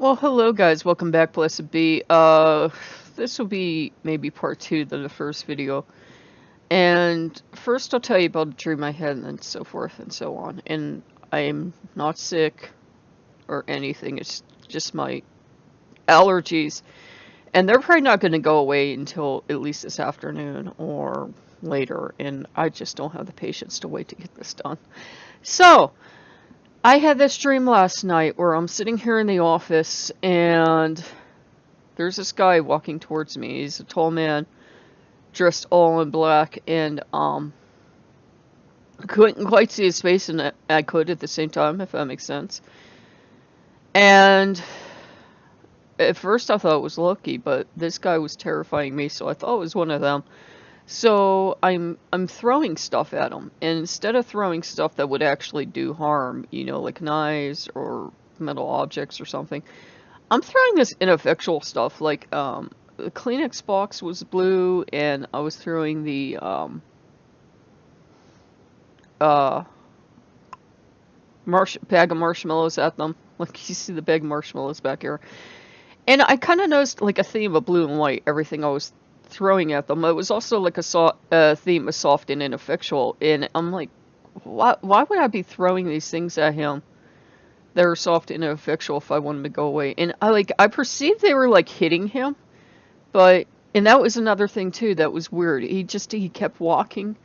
Well, hello guys, welcome back, blessed be. This will be maybe part two of the first video. And first I'll tell you about a dream I had and so forth and so on. And I'm not sick or anything, it's just my allergies. And they're probably not going to go away until at least this afternoon or later. And I just don't have the patience to wait to get this done. So, I had this dream last night where I'm sitting here in the office and there's this guy walking towards me. He's a tall man, dressed all in black, and couldn't quite see his face, and I could at the same time, if that makes sense. And at first I thought it was Loki, but this guy was terrifying me, so I thought it was one of them. So I'm throwing stuff at him, and instead of throwing stuff that would actually do harm, you know, like knives or metal objects or something, I'm throwing this ineffectual stuff. Like the Kleenex box was blue, and I was throwing the bag of marshmallows at them. Like you see the bag of marshmallows back here, and I kind of noticed like a theme of blue and white. Everything I was throwing at them. It was also like a theme of soft and ineffectual, and I'm like, why would I be throwing these things at him that are soft and ineffectual if I want them to go away? And I perceived they were like hitting him, and that was another thing too that was weird. He kept walking,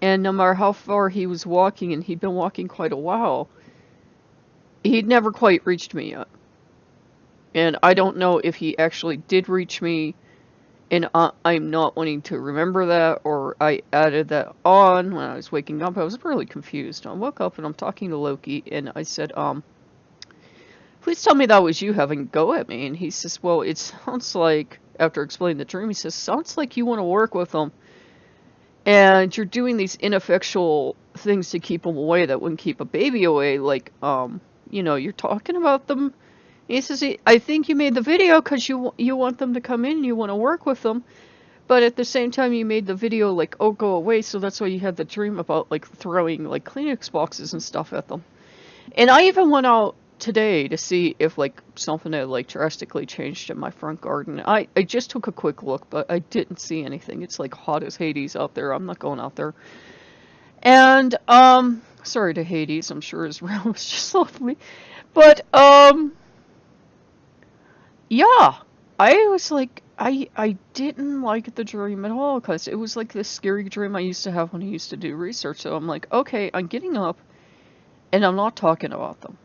and no matter how far he was walking, and he'd been walking quite a while, he'd never quite reached me yet. And I don't know if he actually did reach me, and I'm not wanting to remember that, or I added that on when I was waking up. I was really confused. I woke up and I'm talking to Loki, and I said, please tell me that was you having a go at me. And he says, well, it sounds like, after explaining the dream, he says, sounds like you want to work with them, and you're doing these ineffectual things to keep them away that wouldn't keep a baby away, like, you know, you're talking about them. He says, I think you made the video because you want them to come in and you want to work with them. But at the same time, you made the video like, oh, go away. So that's why you had the dream about like throwing like Kleenex boxes and stuff at them. And I even went out today to see if like something had like drastically changed in my front garden. I just took a quick look, but I didn't see anything. It's like hot as Hades out there. I'm not going out there. And, sorry to Hades. I'm sure Israel was just lovely. But, yeah, I was like, I didn't like the dream at all, because it was like this scary dream I used to have when I used to do research. So I'm like, okay, I'm getting up, and I'm not talking about them.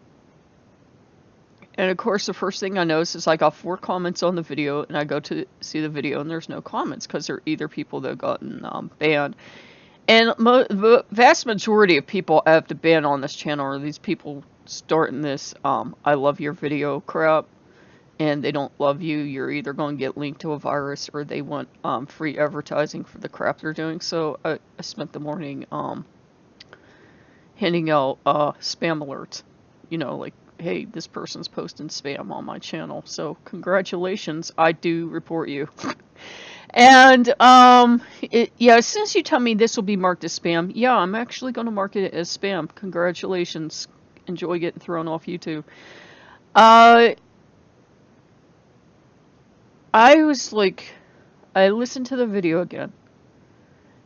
And of course, the first thing I noticed is I got 4 comments on the video, and I go to see the video, and there's no comments, because they're either people that have gotten banned. And the vast majority of people I have to ban on this channel are these people starting this I love your video crap. And they don't love you. You're either going to get linked to a virus, or they want free advertising for the crap they're doing. So I spent the morning handing out spam alerts. You know, like, hey, this person's posting spam on my channel, so congratulations, I do report you. And yeah, as soon as you tell me this will be marked as spam, yeah, I'm actually going to mark it as spam. Congratulations. Enjoy getting thrown off YouTube. I was like, I listened to the video again,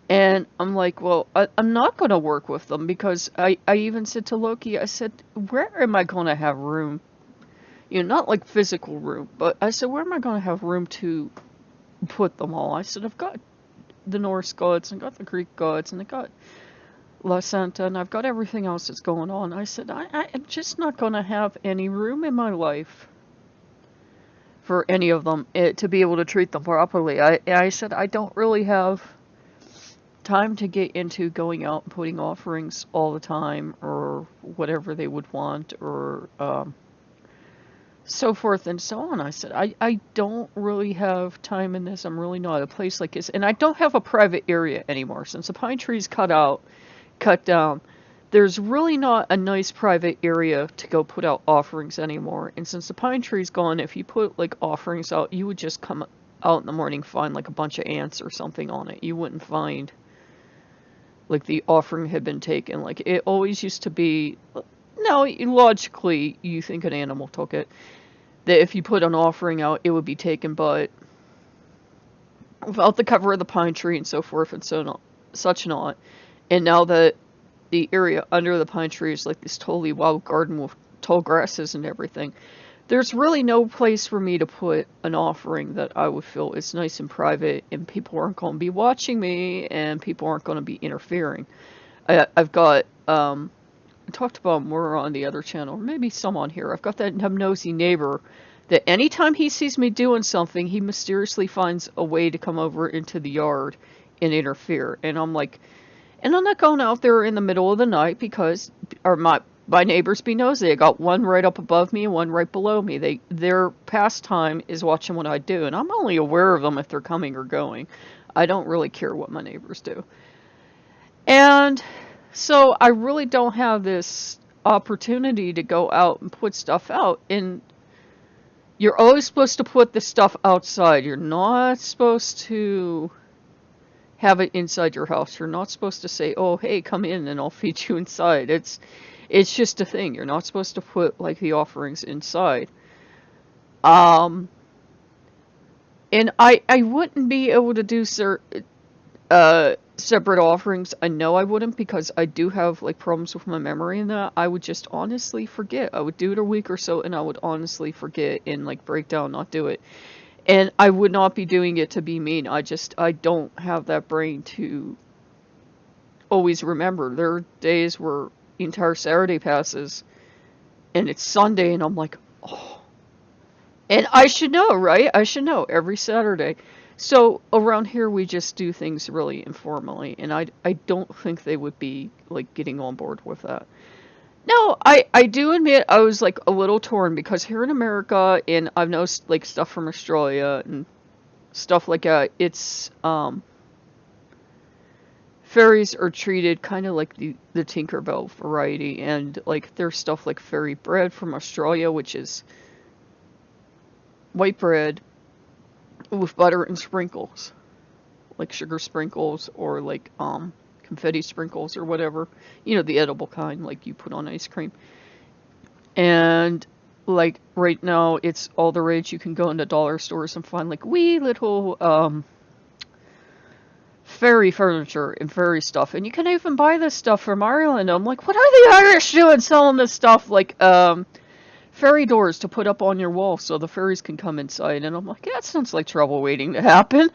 and I'm like, well, I'm not going to work with them, because I even said to Loki, I said, where am I going to have room? You know, not like physical room, but I said, where am I going to have room to put them all? I said, I've got the Norse gods, and I've got the Greek gods, and I got La Santa, and I've got everything else that's going on. I said, I'm just not going to have any room in my life for any of them to be able to treat them properly. I said I don't really have time to get into going out and putting offerings all the time, or whatever they would want, or so forth and so on. I said I don't really have time in this. I'm really not at a place like this, and I don't have a private area anymore since the pine tree's cut down. There's really not a nice private area to go put out offerings anymore. And since the pine tree's gone, if you put like offerings out, you would just come out in the morning, find like a bunch of ants or something on it. You wouldn't find like the offering had been taken. Like it always used to be, no, logically you think an animal took it. that if you put an offering out, it would be taken, but without the cover of the pine tree and so forth and so not, such not. And now that the area under the pine tree is like this totally wild garden with tall grasses and everything, there's really no place for me to put an offering that I would feel is nice and private, and people aren't going to be watching me, and people aren't going to be interfering. I've got, I talked about more on the other channel, or maybe some on here. I've got that nosy neighbor that anytime he sees me doing something, he mysteriously finds a way to come over into the yard and interfere. And I'm like, and I'm not going out there in the middle of the night because, or my neighbors be nosy. I got one right up above me and one right below me. Their pastime is watching what I do, and I'm only aware of them if they're coming or going. I don't really care what my neighbors do. And so I really don't have this opportunity to go out and put stuff out. And you're always supposed to put the stuff outside. You're not supposed to have it inside your house. You're not supposed to say, oh, hey, come in and I'll feed you inside. It's just a thing. You're not supposed to put like the offerings inside. And I wouldn't be able to do separate offerings. I know I wouldn't, because I do have like problems with my memory and that. I would just honestly forget. I would do it a week or so and I would honestly forget and like break down, not do it. And I would not be doing it to be mean. I don't have that brain to always remember. There are days where the entire Saturday passes and it's Sunday and I'm like, oh. And I should know, right? I should know every Saturday. So around here we just do things really informally, and I don't think they would be like getting on board with that. No, I do admit I was like a little torn, because here in America, and I've noticed like stuff from Australia and stuff like that, it's fairies are treated kind of like the Tinkerbell variety, and like there's stuff like fairy bread from Australia, which is white bread with butter and sprinkles, like sugar sprinkles or like confetti sprinkles or whatever, you know, the edible kind, like you put on ice cream. And like right now it's all the rage. You can go into dollar stores and find like wee little fairy furniture and fairy stuff, and you can even buy this stuff from Ireland. I'm like, what are the Irish doing selling this stuff, like fairy doors to put up on your wall so the fairies can come inside? And I'm like, yeah, that sounds like trouble waiting to happen.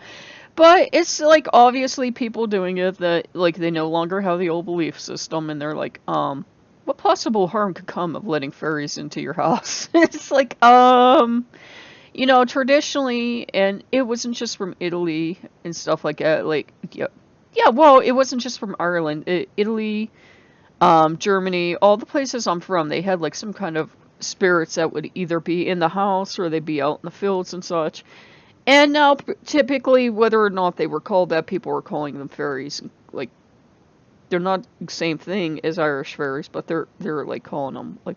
But it's like obviously people doing it that like they no longer have the old belief system, and they're like, what possible harm could come of letting fairies into your house? It's like, you know, traditionally, and it wasn't just from Italy and stuff like that, like, yeah, well, it wasn't just from Ireland, Italy, Germany, all the places I'm from, they had like some kind of spirits that would either be in the house or they'd be out in the fields and such. And now, typically, whether or not they were called that, people were calling them fairies. Like, they're not the same thing as Irish fairies, but they're like calling them, like,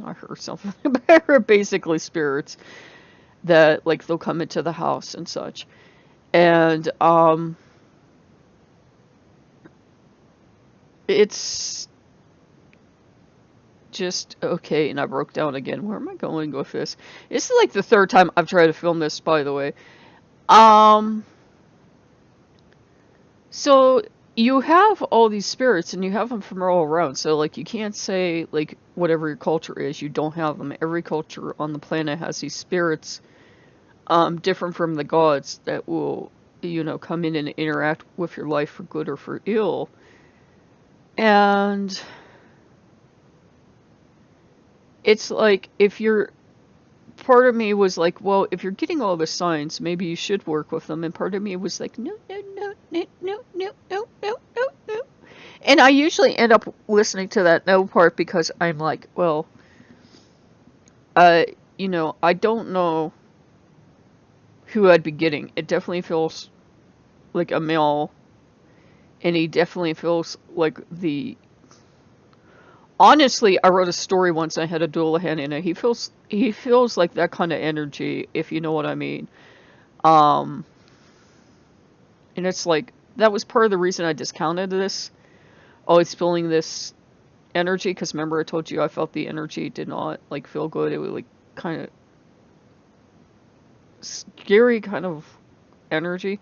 I heard something about basically spirits that like they'll come into the house and such. And it's just okay. And I broke down again. Where am I going with this? This is like the third time I've tried to film this, by the way. So you have all these spirits and you have them from all around. So like you can't say like whatever your culture is, you don't have them. Every culture on the planet has these spirits, different from the gods, that will, you know, come in and interact with your life for good or for ill. And it's like, if you're, part of me was like, well, if you're getting all the signs, maybe you should work with them. And part of me was like, no. And I usually end up listening to that no part, because I'm like, well, you know, I don't know who I'd be getting. It definitely feels like a male, and he definitely feels like the, honestly, I wrote a story once, I had a Dullahan in it. He feels like that kind of energy, if you know what I mean. And it's like, that was part of the reason I discounted this, always feeling this energy, because remember I told you I felt the energy did not like feel good. It would like kind of scary kind of energy.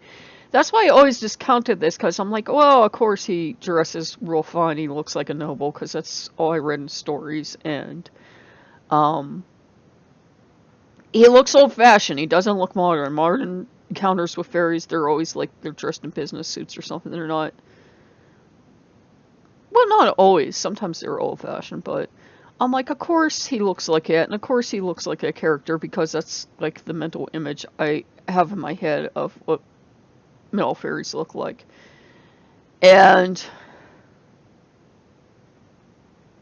That's why I always discounted this, because I'm like, well, of course he dresses real fine. He looks like a noble, because that's all I read in stories. And um, he looks old-fashioned. He doesn't look modern. Modern encounters with fairies, they're always like they're dressed in business suits or something. They're not. Well, not always. Sometimes they're old-fashioned, but I'm like, of course he looks like it, and of course he looks like a character, because that's like the mental image I have in my head of what male fairies look like. And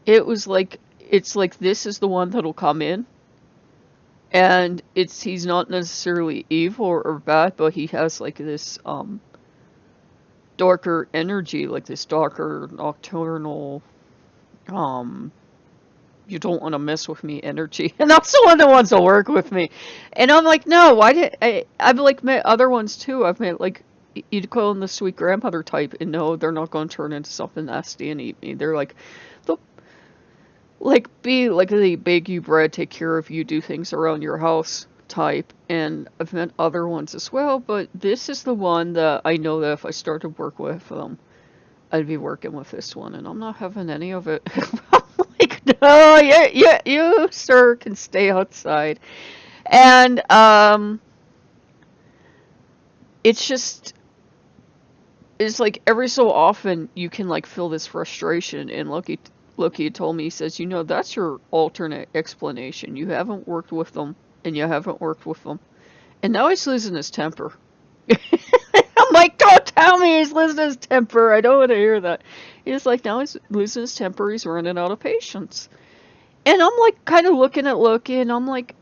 it was like, it's like this is the one that'll come in, and he's not necessarily evil or bad, but he has like this darker energy, like this darker nocturnal you don't want to mess with me energy. And that's the one that wants to work with me. And I'm like, no, why did I've like met other ones too. I've met like, you'd call them the sweet grandmother type, and no, they're not going to turn into something nasty and eat me. They're like, they'll like be like they bake you bread, take care of you, do things around your house type. And I've met other ones as well, but this is the one that I know that if I started work with them, I'd be working with this one, and I'm not having any of it. I'm like, no, you, sir, can stay outside. And it's just, it's like every so often you can like feel this frustration. And Loki told me, he says, that's your alternate explanation. You haven't worked with them, and you haven't worked with them, and now he's losing his temper. I'm like, don't tell me he's losing his temper. I don't want to hear that. He's like, now he's losing his temper. He's running out of patience. And I'm like, kind of looking at Loki, and I'm like,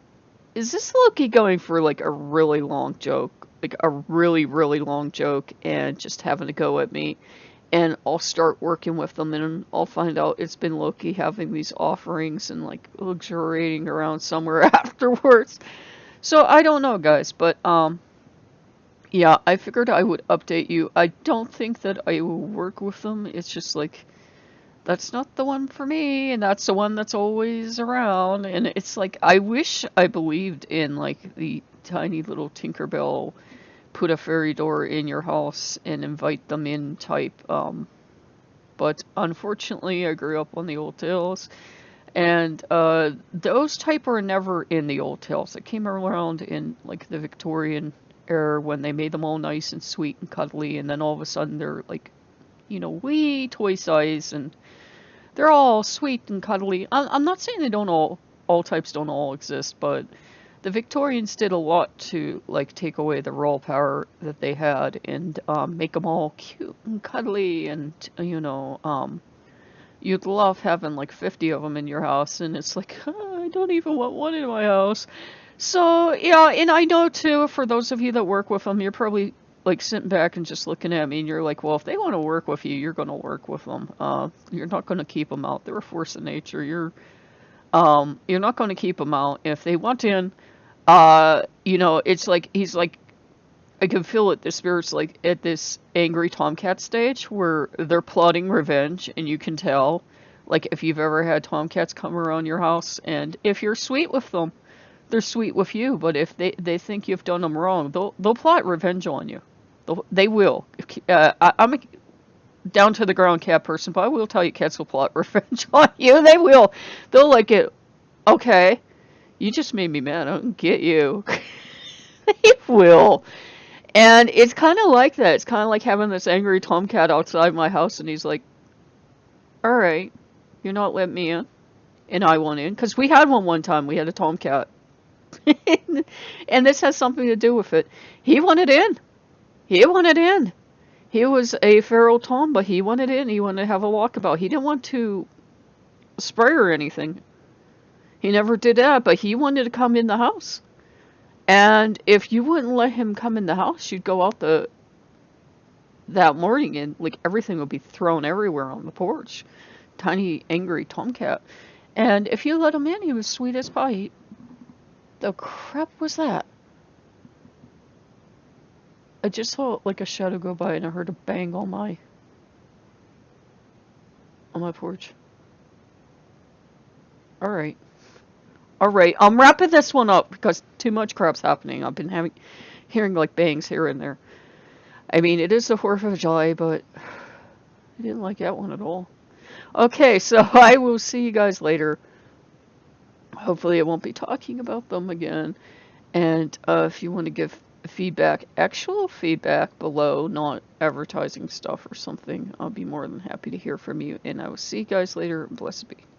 is this Loki going for like a really long joke? Like a really, really long joke, and just having to go at me? And I'll start working with them, and I'll find out it's been Loki having these offerings and like luxuriating around somewhere afterwards. So I don't know, guys, but yeah, I figured I would update you. I don't think that I will work with them. It's just like, that's not the one for me, and that's the one that's always around. And it's like, I wish I believed in like the tiny little Tinkerbell, put a fairy door in your house and invite them in type. But unfortunately, I grew up on the old tales, and those type were never in the old tales. It came around in like the Victorian era, when they made them all nice and sweet and cuddly, and then all of a sudden they're like, wee toy size, and they're all sweet and cuddly. I'm not saying they don't all types don't all exist, but the Victorians did a lot to like take away the raw power that they had, and make them all cute and cuddly, and you'd love having like 50 of them in your house, and it's like, I don't even want one in my house. So, yeah, and I know too, for those of you that work with them, you're probably like sitting back and just looking at me, and you're like, well, if they want to work with you, you're going to work with them. You're not going to keep them out. They're a force of nature. You're not going to keep them out. If they want in, it's like, he's like, I can feel it. The spirit's like at this angry tomcat stage where they're plotting revenge, and you can tell, like, if you've ever had tomcats come around your house, and if you're sweet with them, they're sweet with you, but if they think you've done them wrong, they'll plot revenge on you. They will. I'm a down to the ground cat person, but I will tell you, cats will plot revenge on you. They will. They'll like it. Okay, you just made me mad. I don't get you. They will. And it's kind of like that. It's kind of like having this angry tomcat outside my house, and he's like, all right, you're not letting me in, and I want in. Because we had one time. We had a tomcat. And this has something to do with it. He wanted in. He wanted in. He was a feral tom, but he wanted in. He wanted to have a walkabout. He didn't want to spray or anything. He never did that, but he wanted to come in the house. And if you wouldn't let him come in the house, you'd go out that morning, and like everything would be thrown everywhere on the porch. Tiny, angry tomcat. And if you let him in, he was sweet as pie. The crap was that? I just saw like a shadow go by, and I heard a bang on my porch. Alright. All right, I'm wrapping this one up because too much crap's happening. I've been hearing like bangs here and there. I mean, it is the 4th of July, but I didn't like that one at all. Okay, so I will see you guys later. Hopefully, I won't be talking about them again. And if you want to give feedback, actual feedback below, not advertising stuff or something, I'll be more than happy to hear from you. And I will see you guys later. Blessed be.